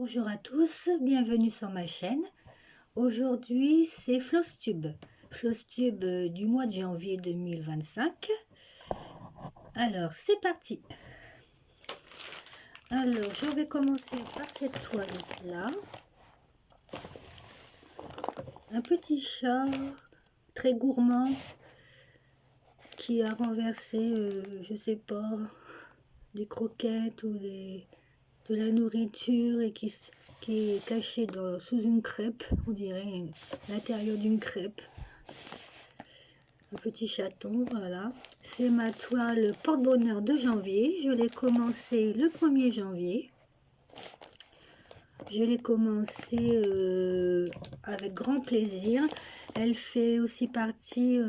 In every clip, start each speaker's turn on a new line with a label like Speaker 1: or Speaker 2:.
Speaker 1: Bonjour à tous, bienvenue sur ma chaîne. Aujourd'hui c'est Flosstube. Flosstube du mois de janvier 2025. Alors c'est parti. Alors je vais commencer par cette toile là. Un petit chat très gourmand qui a renversé, je sais pas, des croquettes ou de la nourriture et qui est caché sous une crêpe, on dirait l'intérieur d'une crêpe. Un petit chaton, voilà. C'est ma toile porte-bonheur de janvier. Je l'ai commencé le 1er janvier. Je l'ai commencé avec grand plaisir. Elle fait aussi partie,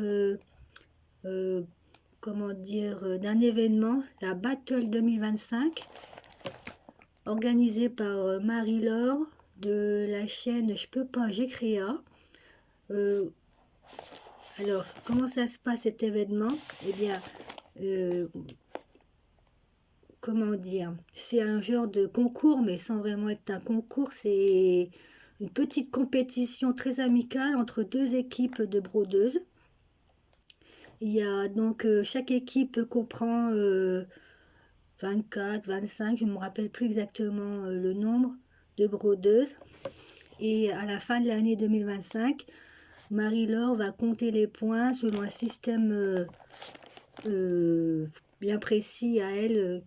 Speaker 1: comment dire, d'un événement, la Battle 2025. Organisé par Marie-Laure de la chaîne Je peux pas, j'ai créa. Alors, comment ça se passe cet événement? Eh bien, comment dire? C'est un genre de concours, mais sans vraiment être un concours. C'est une petite compétition très amicale entre deux équipes de brodeuses. Il y a donc, chaque équipe comprend 24, 25, je ne me rappelle plus exactement le nombre de brodeuses. Et à la fin de l'année 2025, Marie-Laure va compter les points selon un système bien précis à elle.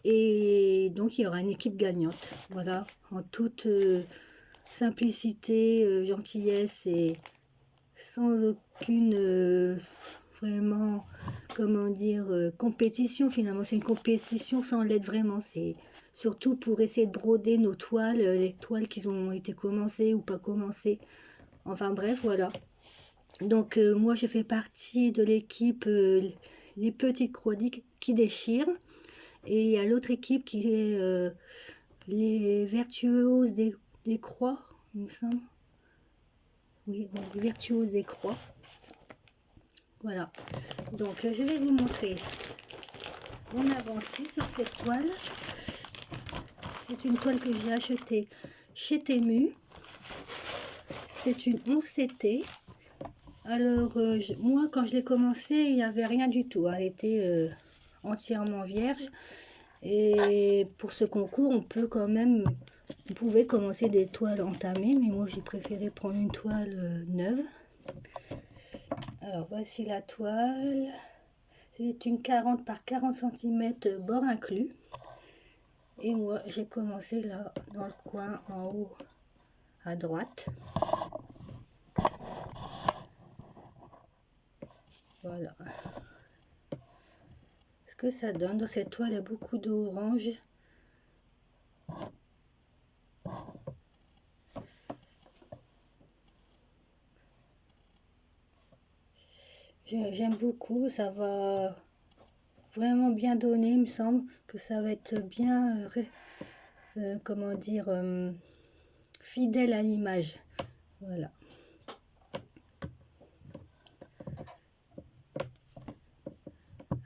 Speaker 1: Et donc il y aura une équipe gagnante. Voilà, en toute simplicité, gentillesse et sans aucune vraiment, comment dire, compétition. Finalement c'est une compétition sans l'être vraiment, c'est surtout pour essayer de broder nos toiles, les toiles qui ont été commencées ou pas commencées, enfin bref, voilà. Donc moi je fais partie de l'équipe les petites chroniques qui déchirent, et il y a l'autre équipe qui est les vertueuses des croix, il me semble. Oui, bon, les vertueuses des croix. Voilà, donc je vais vous montrer mon avancée sur cette toile. C'est une toile que j'ai achetée chez Temu. C'est une 11CT. Alors, moi, quand je l'ai commencé, il n'y avait rien du tout. Elle était entièrement vierge. Et pour ce concours, on pouvait commencer des toiles entamées, mais moi, j'ai préféré prendre une toile neuve. Alors, voici la toile. C'est une 40 par 40 cm, bord inclus. Et moi, j'ai commencé là, dans le coin, en haut, à droite. Voilà. Ce que ça donne, dans cette toile, il y a beaucoup d'orange. J'aime beaucoup, ça va vraiment bien donner, il me semble que ça va être bien, comment dire, fidèle à l'image. Voilà.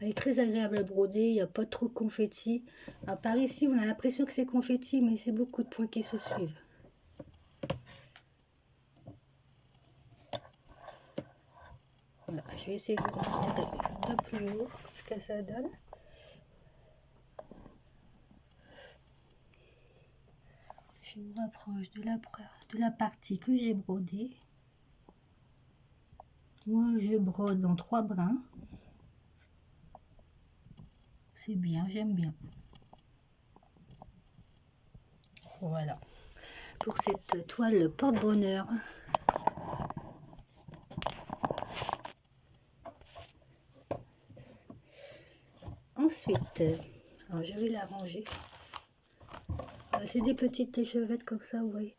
Speaker 1: Elle est très agréable à broder, il n'y a pas trop de confetti. À part ici, on a l'impression que c'est confetti, mais c'est beaucoup de points qui se suivent. Voilà, je vais essayer de vous montrer de plus haut ce que ça donne. Je me rapproche de la partie que j'ai brodée. Moi, je brode en 3 brins. C'est bien, j'aime bien. Voilà, pour cette toile porte-bonheur. Ensuite, alors je vais la ranger. C'est des petites échevettes comme ça, vous voyez.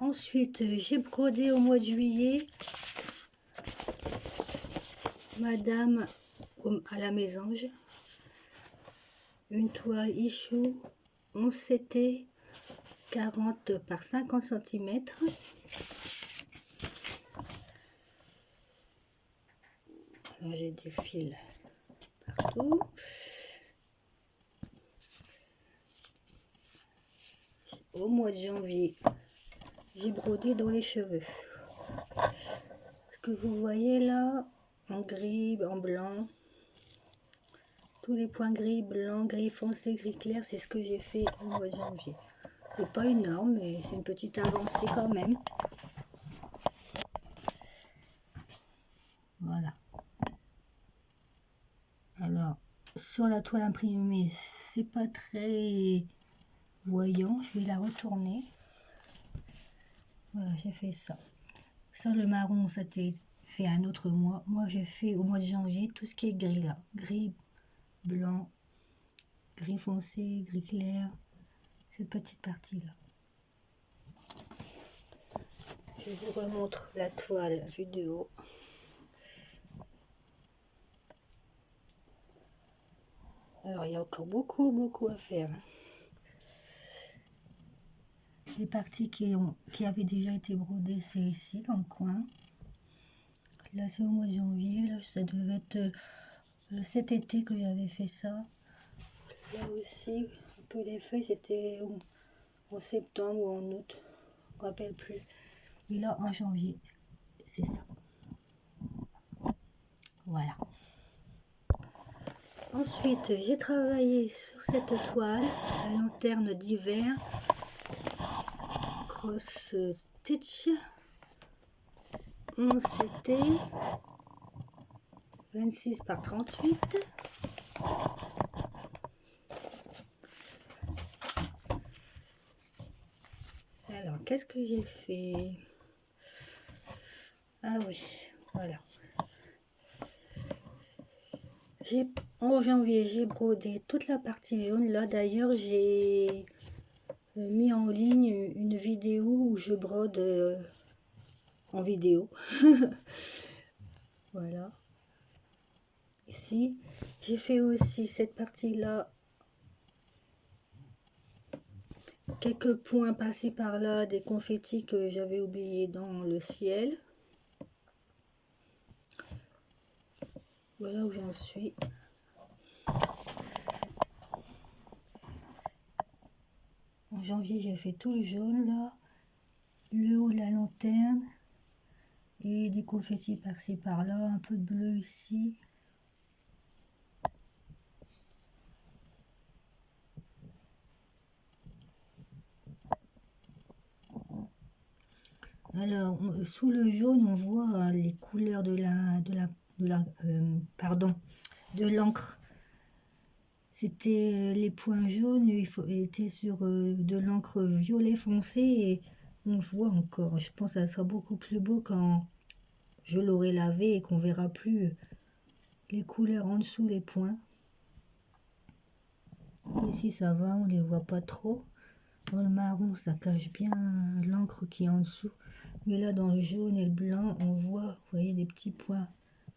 Speaker 1: Ensuite, j'ai brodé au mois de juillet Madame à la mésange. Une toile Issue 11CT 40 par 50 cm. Alors j'ai des fils partout. Au mois de janvier, j'ai brodé dans les cheveux. Ce que vous voyez là, en gris, en blanc, tous les points gris, blanc, gris foncé, gris clair, c'est ce que j'ai fait au mois de janvier. C'est pas énorme, mais c'est une petite avancée quand même. Voilà. Alors, sur la toile imprimée, c'est pas très voyant. Je vais la retourner. Voilà, j'ai fait ça. Ça, le marron, ça t'est fait un autre mois. Moi, j'ai fait au mois de janvier tout ce qui est gris là. Gris, blanc, gris foncé, gris clair. Cette petite partie là. Je vous remontre la toile vue de haut. Alors, il y a encore beaucoup à faire. Les parties qui avaient déjà été brodées, c'est ici, dans le coin. Là, c'est au mois de janvier. Là, ça devait être cet été que j'avais fait ça. Là aussi, un peu les feuilles, c'était en septembre ou en août. Je ne me rappelle plus. Et là, en janvier, c'est ça. Voilà. Ensuite, j'ai travaillé sur cette toile, la lanterne d'hiver, cross stitch. C'était 26 par 38. Alors, qu'est-ce que j'ai fait? Ah oui, voilà. En janvier, j'ai brodé toute la partie jaune. Là, d'ailleurs, j'ai mis en ligne une vidéo où je brode en vidéo. Voilà. Ici, j'ai fait aussi cette partie-là. Quelques points passés par là, des confettis que j'avais oubliés dans le ciel. Voilà où j'en suis. En janvier, j'ai fait tout le jaune là, le haut de la lanterne et des confettis par-ci par-là, un peu de bleu ici. Alors, sous le jaune, on voit les couleurs de l'encre. C'était les points jaunes, il était sur de l'encre violet foncé et on voit encore. Je pense que ça sera beaucoup plus beau quand je l'aurai lavé et qu'on verra plus les couleurs en dessous, les points. Ici, ça va, on les voit pas trop. Dans le marron, ça cache bien l'encre qui est en dessous. Mais là, dans le jaune et le blanc, on voit, vous voyez, des petits points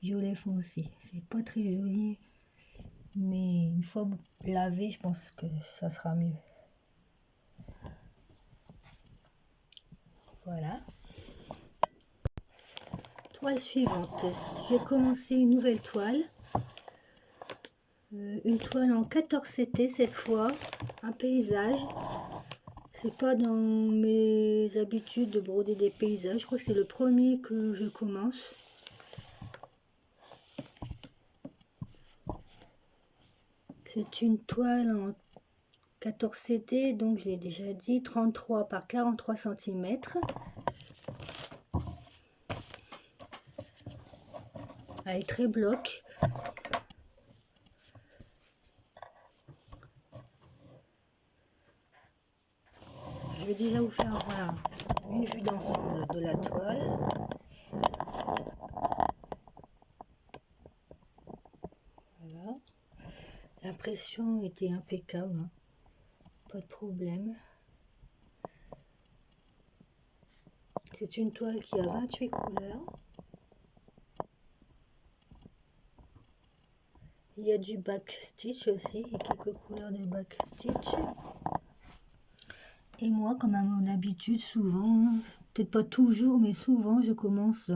Speaker 1: violet foncé. C'est pas très joli, mais une fois lavé, je pense que ça sera mieux. Voilà. Toile suivante. J'ai commencé une nouvelle toile. Une toile en 14 CT cette fois. Un paysage. C'est pas dans mes habitudes de broder des paysages. Je crois que c'est le premier que je commence. C'est une toile en 14 CT, donc je l'ai déjà dit, 33 par 43 cm. Elle est très bloc. Je vais déjà vous faire voir une vue d'ensemble de la toile. Voilà. L'impression était impeccable, hein. Pas de problème. C'est une toile qui a 28 couleurs. Il y a du back stitch aussi, et quelques couleurs de back stitch. Et moi, comme à mon habitude, souvent, peut-être pas toujours, mais souvent, je commence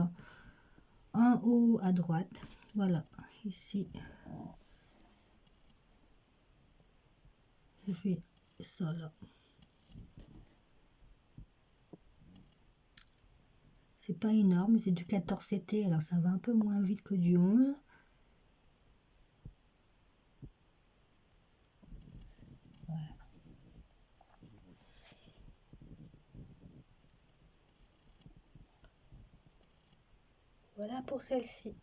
Speaker 1: en haut à droite. Voilà, ici. Je fais ça là. C'est pas énorme, c'est du 14 CT, alors ça va un peu moins vite que du 11. Voilà. Voilà pour celle-ci.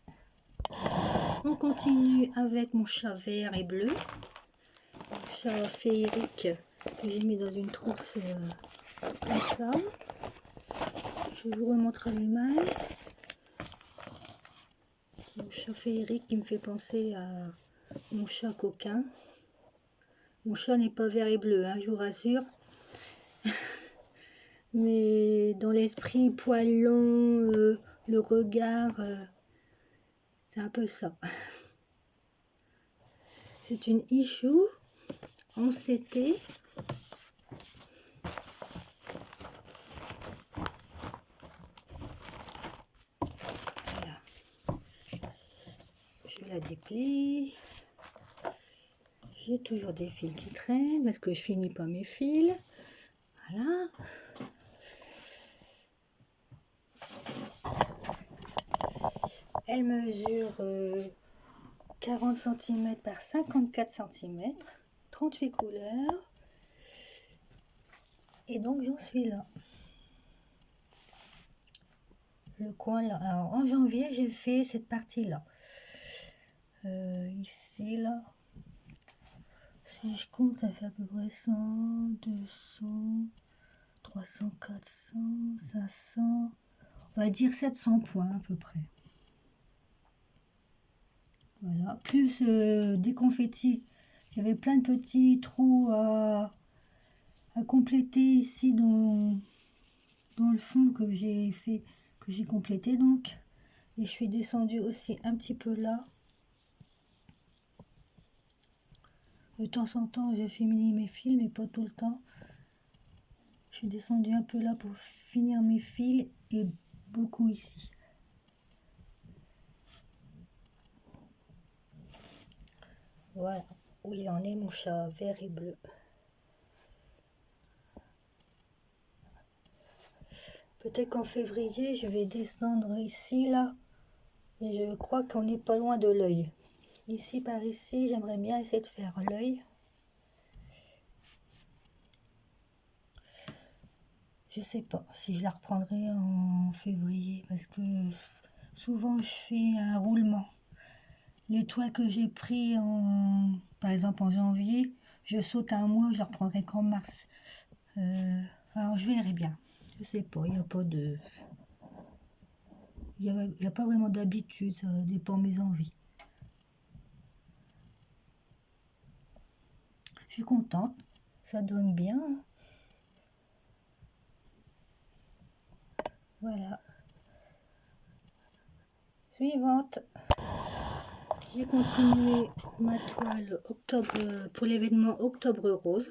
Speaker 1: On continue avec mon chat vert et bleu. Mon chat féerique que j'ai mis dans une trousse comme ça. Je vous remontre les mailles. Mon chat féerique qui me fait penser à mon chat coquin. Mon chat n'est pas vert et bleu, hein, je vous rassure. Mais dans l'esprit, poil long, le regard, c'est un peu ça. C'est une Ichou en CT. Voilà. Je la déplie. J'ai toujours des fils qui traînent parce que je finis pas mes fils. Voilà. Elle mesure 40 cm par 54 cm, 38 couleurs. Et donc j'en suis là. Le coin là. Alors, en janvier, j'ai fait cette partie-là. Ici, là. Si je compte, ça fait à peu près 100, 200, 300, 400, 500. On va dire 700 points à peu près. Voilà. Plus des confettis. Il y avait plein de petits trous à compléter ici dans le fond que j'ai fait, que j'ai complété donc. Et je suis descendue aussi un petit peu là. De temps en temps, je finis mes fils, mais pas tout le temps. Je suis descendue un peu là pour finir mes fils et beaucoup ici. Voilà où il en est mon chat vert et bleu. Peut-être qu'en février, je vais descendre ici, là. Et je crois qu'on n'est pas loin de l'œil. Ici, par ici, j'aimerais bien essayer de faire l'œil. Je sais pas si je la reprendrai en février parce que souvent je fais un roulement. Les toits que j'ai pris par exemple en janvier, je saute un mois, je les reprendrai qu'en mars. Alors je verrai bien. Je sais pas, il n'y a pas de... Il n'y a pas vraiment d'habitude, ça dépend de mes envies. Je suis contente, ça donne bien. Voilà. Suivante. J'ai continué ma toile octobre pour l'événement Octobre Rose.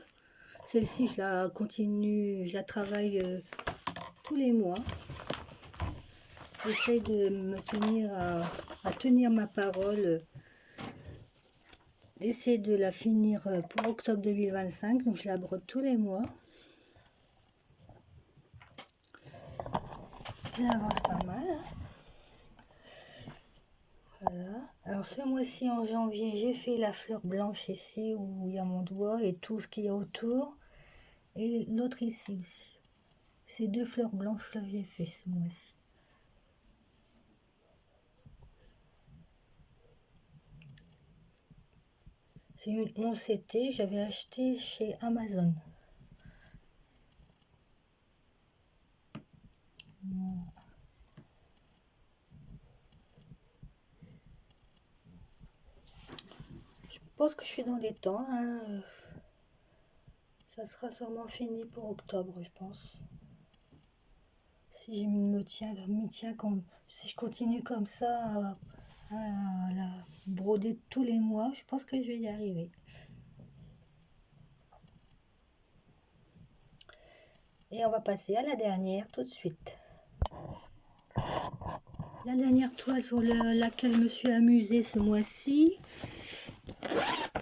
Speaker 1: Celle-ci, je la continue, je la travaille tous les mois. J'essaie de me tenir à tenir ma parole, d'essayer de la finir pour octobre 2025. Donc je la brode tous les mois. Elle avance pas mal. Voilà. Alors ce mois-ci en janvier, j'ai fait la fleur blanche ici où il y a mon doigt et tout ce qu'il y a autour. Et l'autre ici aussi. Ces deux fleurs blanches là j'ai fait ce mois-ci. C'est une 11 CT, j'avais acheté chez Amazon. Je pense que je suis dans les temps. Hein. Ça sera sûrement fini pour octobre, je pense. Si je me tiens, si je continue comme ça à la broder tous les mois, je pense que je vais y arriver. Et on va passer à la dernière tout de suite. La dernière toile sur laquelle je me suis amusée ce mois-ci,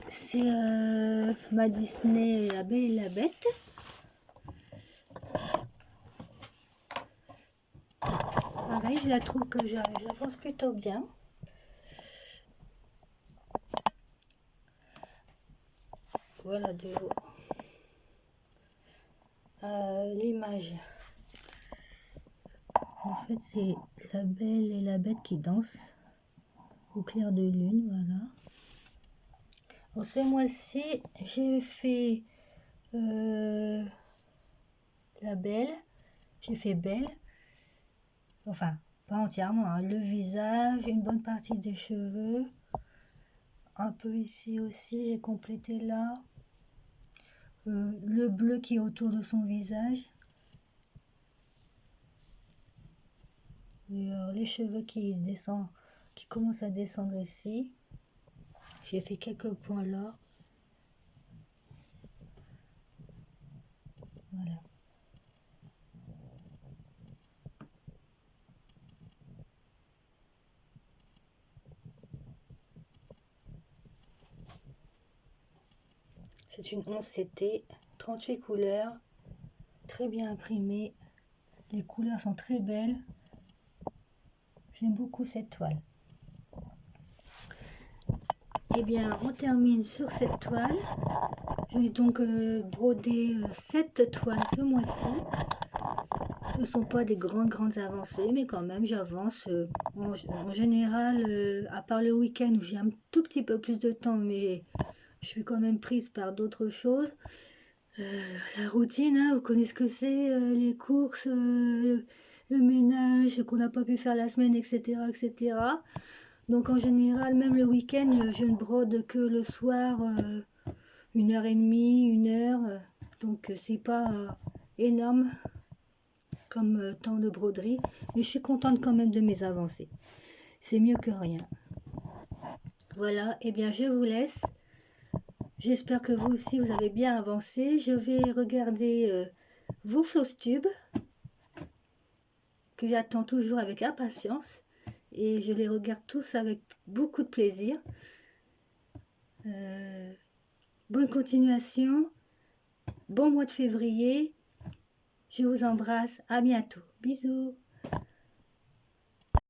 Speaker 1: c'est ma Disney La Belle et la Bête. Pareil, je la trouve que j'avance plutôt bien. Voilà de l'image. En fait, c'est La Belle et la Bête qui dansent au clair de lune, voilà. Alors, ce mois-ci, j'ai fait la Belle, j'ai fait Belle, enfin, pas entièrement, hein, le visage, une bonne partie des cheveux, un peu ici aussi, j'ai complété là, le bleu qui est autour de son visage, et, les cheveux qui descendent, qui commencent à descendre ici. J'ai fait quelques points là. Voilà. C'est une 11CT, 38 couleurs, très bien imprimée. Les couleurs sont très belles. J'aime beaucoup cette toile. Et bien, on termine sur cette toile. J'ai donc brodé 7 toiles ce mois-ci. Ce ne sont pas des grandes avancées, mais quand même, j'avance. En général, à part le week-end où j'ai un tout petit peu plus de temps, mais je suis quand même prise par d'autres choses. La routine, hein, vous connaissez ce que c'est, les courses, le ménage qu'on n'a pas pu faire la semaine, etc., etc. Donc en général, même le week-end, je ne brode que le soir, 1h30, 1 heure. Donc c'est pas énorme comme temps de broderie, mais je suis contente quand même de mes avancées. C'est mieux que rien. Voilà, et bien je vous laisse. J'espère que vous aussi vous avez bien avancé. Je vais regarder vos floss tubes que j'attends toujours avec impatience et je les regarde tous avec beaucoup de plaisir. Bonne continuation, bon mois de février, je vous embrasse, à bientôt, bisous.